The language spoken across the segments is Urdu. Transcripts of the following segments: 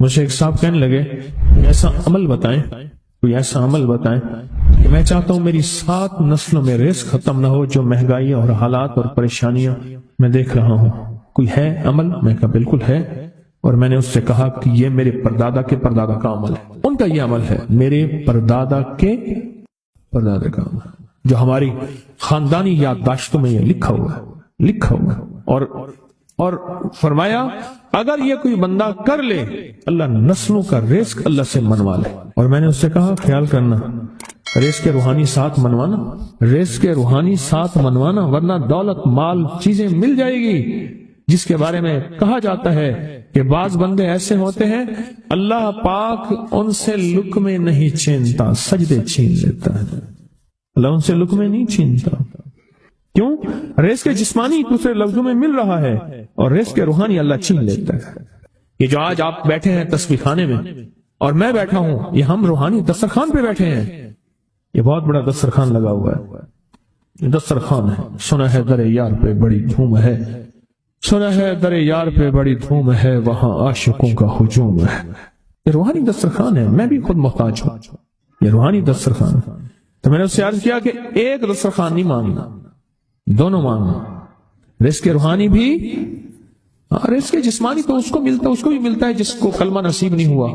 مجھے ایک صاحب کہنے لگے ایسا عمل بتائیں، کوئی ایسا عمل بتائیں کہ میں چاہتا ہوں میری 7 نسلوں میں رزق ختم نہ ہو، جو مہنگائی اور حالات اور پریشانیاں میں دیکھ رہا ہوں، کوئی ہے عمل؟ میں کہا بالکل ہے، اور میں نے اس سے کہا کہ یہ میرے پردادا کے پردادا کا عمل ہے، ان کا یہ عمل ہے، میرے پردادا کے پردادا کا عمل، جو ہماری خاندانی یادداشتوں میں یہ لکھا ہوا ہے، اور فرمایا اگر یہ کوئی بندہ کر لے اللہ نسلوں کا رزق اللہ سے منوا لے۔ اور میں نے اس سے کہا خیال کرنا، رزق کے روحانی ساتھ منوانا، رزق کے روحانی ساتھ منوانا، ورنہ دولت مال چیزیں مل جائے گی جس کے بارے میں کہا جاتا ہے کہ بعض بندے ایسے ہوتے ہیں اللہ پاک ان سے لقمے نہیں چھینتا، سجدے چھین لیتا ہے، اللہ ان سے لقمے نہیں چھینتا۔ کیوں؟ رزق جسمانی دوسرے لفظوں میں مل رہا ہے، اور رزق روحانی اللہ چھین لیتا ہے۔ یہ جو آج آپ بیٹھے ہیں تسبیح خانے میں اور میں بیٹھا ہوں، یہ ہم روحانی دسترخوان پہ بیٹھے ہیں، یہ بہت بڑا دسترخوان لگا ہوا ہے، یہ دسترخوان ہے۔ سنا ہے در یار پہ بڑی دھوم ہے، سنا ہے در یار پہ بڑی دھوم ہے، وہاں عاشقوں کا ہجوم ہے۔ یہ روحانی دسترخوان ہے، میں بھی خود محتاج ہوں، یہ روحانی دسترخوان ہے۔ تو میں نے اس سے عرض کیا کہ ایک دسترخوان نہیں مانگنا، دونوں مانگنا، رزق روحانی بھی، رزق جسمانی تو اس کو ملتا ہے، اس کو بھی ملتا ہے جس کو کلمہ نصیب نہیں ہوا،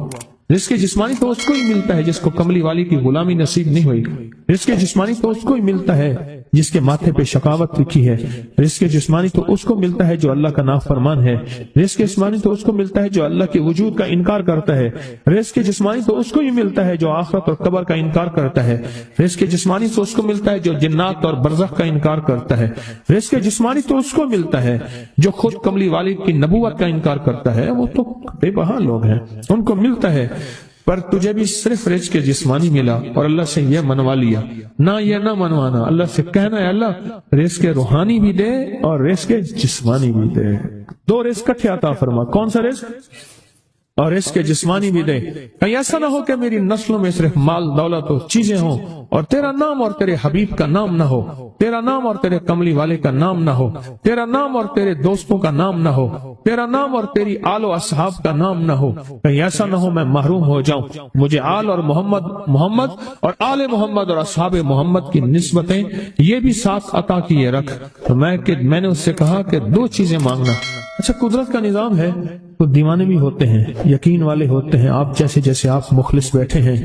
رزق جسمانی تو اس کو ہی ملتا ہے جس کو کملی والی کی غلامی نصیب نہیں ہوئی، رزق جسمانی تو اس کو ہی ملتا ہے جس کے ماتھے پہ شقاوت لکھی ہے، رزق جسمانی تو اس کو ملتا ہے جو اللہ کا نافرمان ہے، رزق جسمانی تو اس کو ملتا ہے جو اللہ کے وجود کا انکار کرتا ہے، رزق جسمانی تو اس کو ہی ملتا ہے جو آخرت اور قبر کا انکار کرتا ہے، رزق جسمانی تو اس کو ملتا ہے جو جنات اور برزخ کا انکار کرتا ہے، رزق جسمانی تو اس کو ملتا ہے جو خود کملی والی کی نبوت کا انکار کرتا ہے، وہ تو بے بہا لوگ ہیں، ان کو ملتا ہے۔ پر تجھے بھی صرف رزق جسمانی ملا اور اللہ سے یہ منوا لیا، نہ یہ نہ منوانا، اللہ سے کہنا ہے اللہ رزق روحانی بھی دے اور رزق جسمانی بھی دے، 2 رزق کٹھے عطا فرما۔ کون سا رزق؟ اور رزق جسمانی بھی دے۔ کہیں ایسا نہ ہو کہ میری نسلوں میں صرف مال دولت و چیزیں ہوں اور تیرا نام اور تیرے حبیب کا نام نہ ہو، تیرا نام اور تیرے کملی والے کا نام نہ ہو، تیرا نام اور تیرے دوستوں کا نام نہ ہو، تیرا نام اور تیری آل و اصحاب کا نام نہ ہو۔ کہیں ایسا نہ ہو میں محروم ہو جاؤں، مجھے آل اور محمد اور آل محمد اور اصحاب محمد کی نسبتیں یہ بھی ساتھ عطا کیے رکھ۔ تو میں نے اس سے کہا کہ 2 چیزیں مانگنا۔ اچھا قدرت کا نظام ہے تو دیوانے بھی ہوتے ہیں، یقین والے ہوتے ہیں، آپ جیسے آپ مخلص بیٹھے ہیں،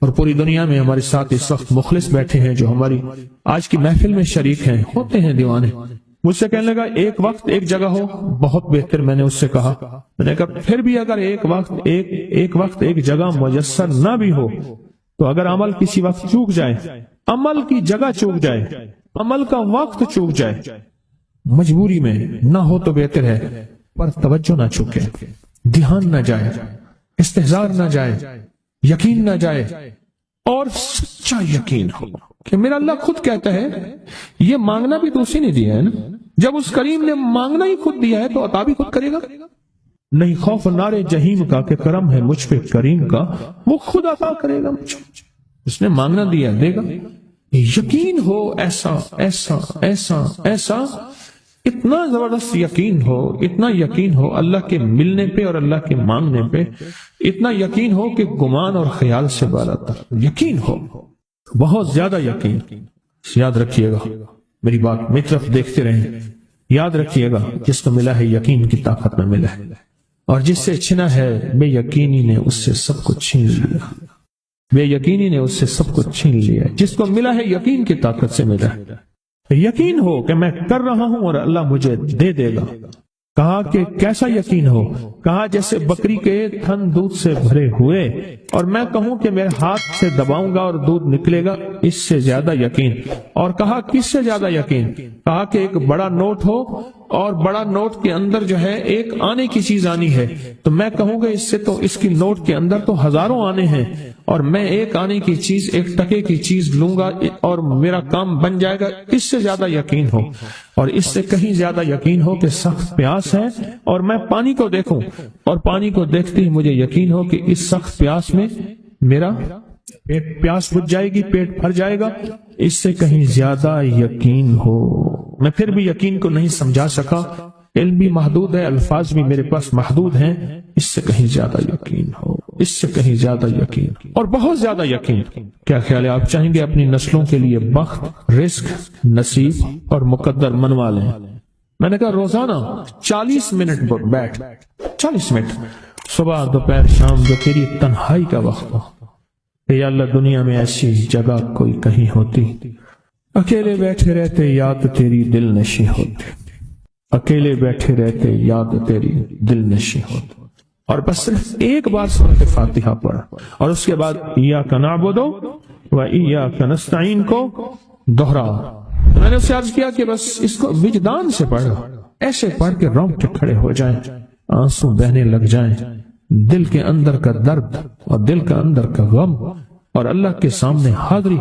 اور پوری دنیا میں ہمارے ساتھ اس وقت مخلص بیٹھے ہیں جو ہماری آج کی محفل میں شریک ہیں، ہوتے ہیں دیوانے۔ مجھ سے کہنے لگا ایک وقت ایک جگہ ہو، بہت بہتر۔ میں نے اس سے کہا، میں نے کہا پھر بھی اگر ایک وقت ایک جگہ میسر نہ بھی ہو تو اگر عمل کسی وقت چوک جائے، عمل کی جگہ چوک جائے، عمل کا وقت چوک جائے، مجبوری میں نہ ہو تو بہتر ہے، پر توجہ نہ چوکے، دھیان نہ جائے، استحضار نہ جائے، یقین نہ جائے، اور سچا یقین ہو کہ میرا اللہ خود کہتا ہے یہ مانگنا بھی تو اسی نے دیا ہے نا، جب اس کریم نے مانگنا ہی خود دیا ہے تو عطا بھی خود کرے گا۔ نہیں خوف نارے جہیم کا کہ کرم ہے مجھ پہ کریم کا، وہ خود عطا کرے گا مجھے، اس نے مانگنا دیا دے گا۔ یقین ہو ایسا ایسا ایسا ایسا، اتنا زبردست یقین ہو، اتنا یقین ہو اللہ کے ملنے پہ اور اللہ کے مانگنے پہ، اتنا یقین ہو کہ گمان اور خیال سے بالاتر یقین ہو، بہت زیادہ یقین۔ یاد رکھیے گا میری بات، میری طرف دیکھتے رہیں، یاد رکھیے گا جس کو ملا ہے یقین کی طاقت میں ملا ہے، اور جس سے چھنا ہے بے یقینی نے اس سے سب کچھ چھین لیا، بے یقینی نے اس سے سب کچھ چھین لیا، جس کو ملا ہے یقین کی طاقت سے ملا ہے۔ یقین ہو کہ میں کر رہا ہوں اور اللہ مجھے دے دے گا۔ کہا کہ کیسا یقین ہو؟ کہا جیسے بکری کے تھن دودھ سے بھرے ہوئے اور میں کہوں کہ میرے ہاتھ سے دباؤں گا اور دودھ نکلے گا، اس سے زیادہ یقین۔ اور کہا کس سے زیادہ یقین؟ کہا کہ ایک بڑا نوٹ ہو اور بڑا نوٹ کے اندر جو ہے ایک آنے کی چیز آنی ہے، تو میں کہوں گا اس سے تو اس کی نوٹ کے اندر تو ہزاروں آنے ہیں، اور میں ایک آنے کی چیز، ایک ٹکے کی چیز لوں گا اور میرا کام بن جائے گا۔ اس سے زیادہ یقین ہو، اور اس سے کہیں زیادہ یقین ہو کہ سخت پیاس ہے اور میں پانی کو دیکھوں، اور پانی کو دیکھتے ہی مجھے یقین ہو کہ اس سخت پیاس میں میرا پیاس بجھ جائے گی، پیٹ بھر جائے گا۔ اس سے کہیں زیادہ یقین ہو۔ میں پھر بھی یقین کو نہیں سمجھا سکا، علم بھی محدود ہے، الفاظ بھی میرے پاس محدود ہیں، اس سے کہیں زیادہ یقین ہو، اس سے کہیں زیادہ یقین اور بہت زیادہ یقین۔ کیا خیال ہے، آپ چاہیں گے اپنی نسلوں کے لیے بخت، رزق، نصیب اور مقدر منوا لیں؟ میں نے کہا روزانہ 40 منٹ بیٹھ، 40 منٹ صبح دوپہر شام جو تیری تنہائی کا وقت ہو، کہ یا اللہ دنیا میں ایسی جگہ کوئی کہیں ہوتی، اکیلے بیٹھے رہتے یاد تیری دل نشی ہوتی، اکیلے بیٹھے رہتے یاد تیری دل نشی ہوتی، اور بس صرف ایک بار سورۃ فاتحہ پڑھا اور اس کے بعد ایاک نعبد و ایاک نستعین کو دوہرا۔ میں نے اسے عرض کیا کہ بس اس کو وجدان سے پڑھو، ایسے پڑھ کے رونگٹے کھڑے ہو جائیں، آنسو بہنے لگ جائیں، دل کے اندر کا درد اور دل کا اندر کا غم اور اللہ کے سامنے حاضری،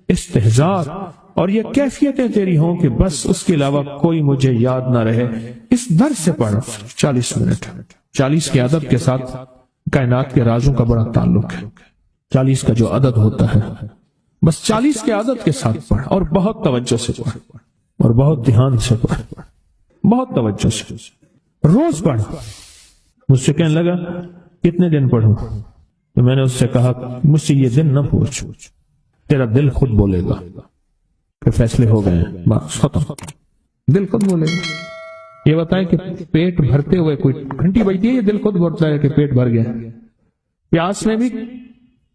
استحضار اور یہ کیفیتیں تیری ہوں کہ بس اس کے علاوہ کوئی مجھے یاد نہ رہے، اس درد سے پڑھ 40 منٹ۔ 40 کی عدد کے ساتھ کائنات کے رازوں کا بڑا تعلق ہے۔ 40 کا جو عدد ہوتا ہے بس 40 کے عدد کے ساتھ پڑھ، اور بہت توجہ سے پڑھ اور بہت دھیان سے پڑھ، بہت توجہ سے روز پڑھ۔ مجھ سے کہنے لگا کتنے دن پڑھوں؟ تو میں نے اس سے کہا مجھ سے یہ دن نہ پوچھ، تیرا دل خود بولے گا کہ فیصلے ہو گئے ہیں، بس ختم، دل خود بولے گا۔ یہ بتائیں کہ پیٹ بھرتے ہوئے کوئی گھنٹی بجتی ہے، یہ دل خود بولتا ہے کہ پیٹ بھر گیا۔ پیاس میں بھی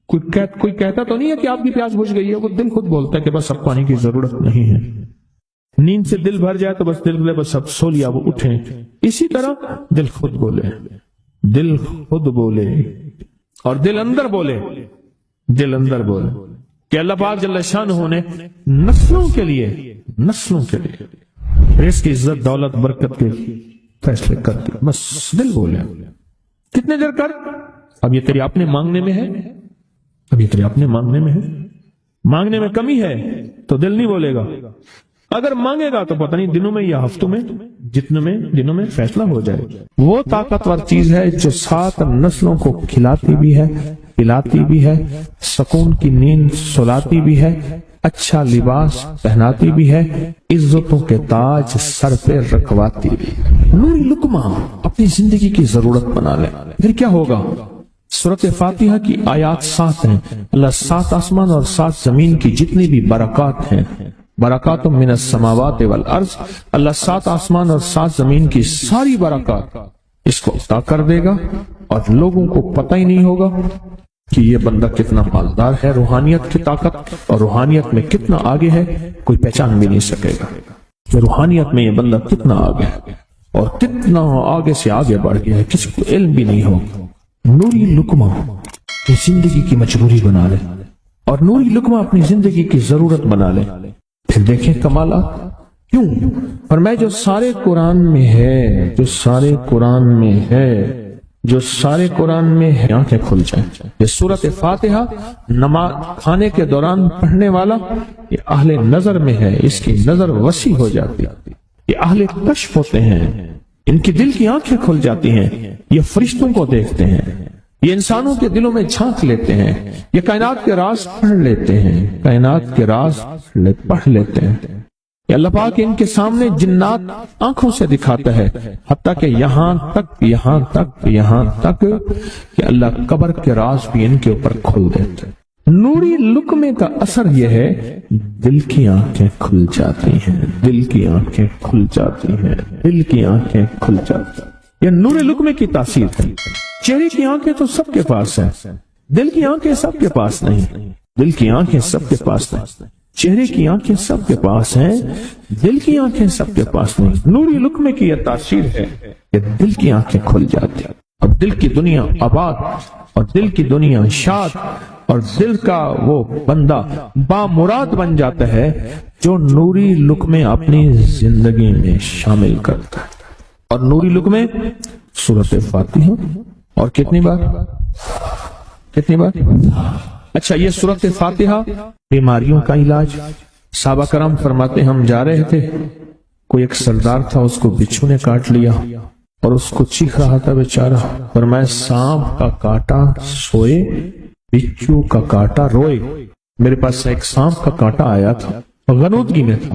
کوئی کہتا تو نہیں ہے کہ آپ کی پیاس بجھ گئی ہے، وہ دل خود بولتا ہے کہ بس اب پانی کی ضرورت نہیں ہے۔ نیند سے دل بھر جائے تو بس دل بولے بس اب سو لیا، وہ اٹھیں۔ اسی طرح دل خود بولے، دل خود بولے اور دل اندر بولے، دل اندر بولے کہ اللہ پاک جل شانہ نے نسلوں کے لیے رزق کی عزت، دولت، برکت کے فیصلے کر دی، بس دل بولے۔ کتنے دیر کر؟ اب یہ تیری اپنے مانگنے میں ہے، اب یہ تیری اپنے مانگنے میں ہے۔ مانگنے میں کمی ہے تو دل نہیں بولے گا، اگر مانگے گا تو پتہ نہیں دنوں میں یا ہفتوں میں، دنوں میں فیصلہ ہو جائے۔ وہ طاقتور چیز ہے جو 7 نسلوں کو کھلاتی بھی ہے، پلاتی بھی ہے، سکون کی نیند سلاتی بھی ہے، اچھا لباس پہناتی بھی ہے، عزتوں کے تاج سر پہ رکھواتی بھی ہے۔ نوری لقمہ اپنی زندگی کی ضرورت بنا لے، پھر کیا ہوگا؟ سورۃ فاتحہ کی آیات 7 ہیں۔ اللہ 7 آسمان اور 7 زمین کی جتنی بھی برکات ہیں، برکات من السماوات والارض، اللہ 7 آسمان اور 7 زمین کی ساری برکات اس کو عطا کر دے گا، اور لوگوں کو پتہ ہی نہیں ہوگا کہ یہ بندہ کتنا مالدار ہے، روحانیت کی طاقت اور روحانیت میں کتنا آگے ہے، کوئی پہچان بھی نہیں سکے گا کہ روحانیت میں یہ بندہ کتنا آگے ہے اور کتنا آگے سے آگے بڑھ گیا ہے، کسی کو علم بھی نہیں ہوگا۔ نوری لقمہ اپنی زندگی کی مجبوری بنا لے اور نوری لقمہ اپنی زندگی کی ضرورت بنا لے، پھر دیکھیں کمالات۔ کیوں؟ اور میں جو سارے قرآن میں ہے، جو سارے قرآن میں ہے، جو سارے قرآن میں ہے، آنکھیں کھل جائیں۔ یہ سورۃ فاتحہ نماز کھانے کے دوران پڑھنے والا یہ اہل نظر میں ہے، اس کی نظر وسیع ہو جاتی، یہ اہل کشف ہوتے ہیں، ان کی دل کی آنکھیں کھل جاتی ہیں، یہ فرشتوں کو دیکھتے ہیں، یہ انسانوں کے دلوں میں جھانک لیتے ہیں، یہ کائنات کے راز پڑھ لیتے ہیں، کائنات کے راز پڑھ لیتے ہیں۔ یہ اللہ پاک ان کے سامنے جنات آنکھوں سے دکھاتا ہے، حتیٰ کہ یہاں تک کہ اللہ قبر کے راز بھی ان کے اوپر کھل دیتے ہیں۔ نوری لقمے کا اثر یہ ہے، دل کی آنکھیں کھل جاتی ہیں، دل کی آنکھیں کھل جاتی ہیں، دل کی آنکھیں کھل جاتی ہیں۔ یہ نور لقمے کی تاثیر ہے۔ چہرے کی آنکھیں تو سب کے پاس ہیں، دل کی آنکھیں سب کے پاس نہیں، دل کی آنکھیں سب کے پاس نہیں، چہرے کی آنکھیں سب کے پاس ہیں، دل کی آنکھیں سب کے پاس نہیں۔ نوری لقمے کی یہ تاثیر ہے کہ دل کی آنکھیں کھل جاتی ہیں اور دل کی دنیا آباد اور دل کی دنیا شاد اور دل کا وہ بندہ بامراد بن جاتا ہے جو نوری لقمے اپنی زندگی میں شامل کرتا ہے۔ اور نوری لقمے سورۃ فاتحہ اور کتنی بار؟ اچھا، یہ سورۃ فاتحہ بیماریوں کا علاج۔ صحابہ کرام فرماتے ہم جا رہے تھے، کوئی ایک سردار تھا، اس کو بچھو نے کاٹ لیا اور اس کو چیخ رہا تھا بیچارہ، فرمایا سانپ کا کاٹا سوئے، بچھو کا کاٹا روئے۔ میرے پاس ایک سانپ کا کاٹا آیا تھا، غنودگی میں تھا،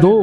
2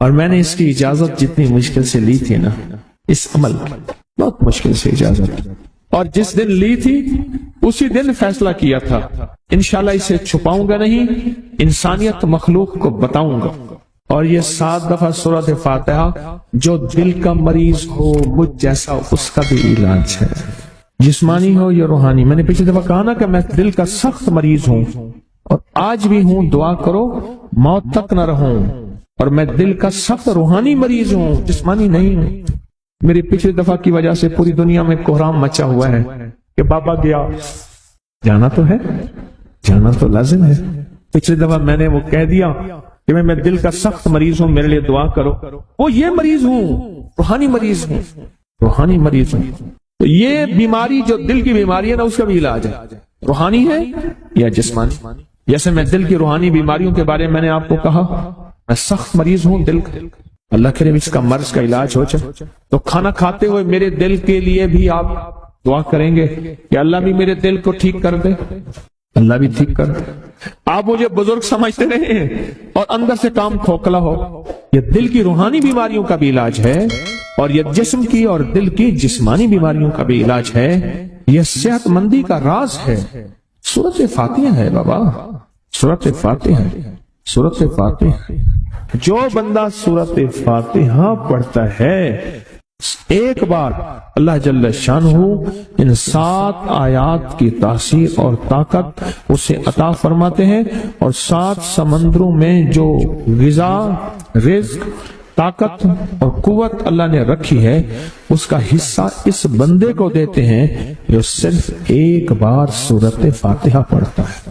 اور میں نے اس کی اجازت جتنی مشکل سے لی تھی نا، اس عمل بہت مشکل سے اجازت، اور جس دن لی تھی اسی دن فیصلہ کیا تھا انشاءاللہ اسے چھپاؤں گا نہیں، انسانیت مخلوق کو بتاؤں گا۔ اور یہ 7 دفعہ سورۃ فاتحہ، جو دل کا مریض ہو مجھ جیسا اس کا بھی علاج ہے، جسمانی ہو یا روحانی۔ میں نے پچھلی دفعہ کہا نا کہ میں دل کا سخت مریض ہوں اور آج بھی ہوں، دعا کرو موت تک نہ رہوں، اور میں دل کا سخت روحانی مریض ہوں، جسمانی نہیں ہوں۔ میری پچھلی دفعہ کی وجہ سے پوری دنیا میں کوہرام مچا ہوا ہے کہ بابا گیا، جانا تو ہے، جانا تو لازم ہے۔ پچھلی دفعہ میں نے وہ کہہ دیا کہ میں دل کا سخت مریض ہوں، میرے لیے دعا کرو، وہ یہ مریض ہوں، روحانی مریض ہوں، روحانی مریض ہوں۔ تو یہ بیماری جو دل کی بیماری ہے نا، اس کا بھی علاج ہے، روحانی ہے یا جسمانی۔ جیسے میں دل کی روحانی بیماریوں کے بارے میں نے آپ کو کہا، میں سخت مریض ہوں دل کا، اللہ کرے اس کا مرض کا علاج ہو جائے۔ تو کھانا کھاتے ہوئے میرے دل کے لیے بھی آپ دعا کریں گے کہ اللہ بھی میرے دل کو ٹھیک کر دے، اللہ بھی ٹھیک کر دے۔ آپ مجھے بزرگ سمجھتے رہے اور اندر سے کام کھوکھلا ہو، یہ دل کی روحانی بیماریوں کا بھی علاج ہے، اور یہ جسم کی اور دل کی جسمانی بیماریوں کا بھی علاج ہے۔ یہ صحت مندی کا راز ہے، سورۃ فاتحہ ہے بابا، سورۃ فاتحہ، سورۃ فاتحہ۔ جو بندہ سورۃ فاتحہ پڑھتا ہے ایک بار، اللہ جل شانہ ان 7 آیات کی تاثیر اور طاقت اسے عطا فرماتے ہیں، اور 7 سمندروں میں جو غذا، رزق، طاقت اور قوت اللہ نے رکھی ہے اس کا حصہ اس بندے کو دیتے ہیں جو صرف ایک بار سورۃ فاتحہ پڑھتا ہے۔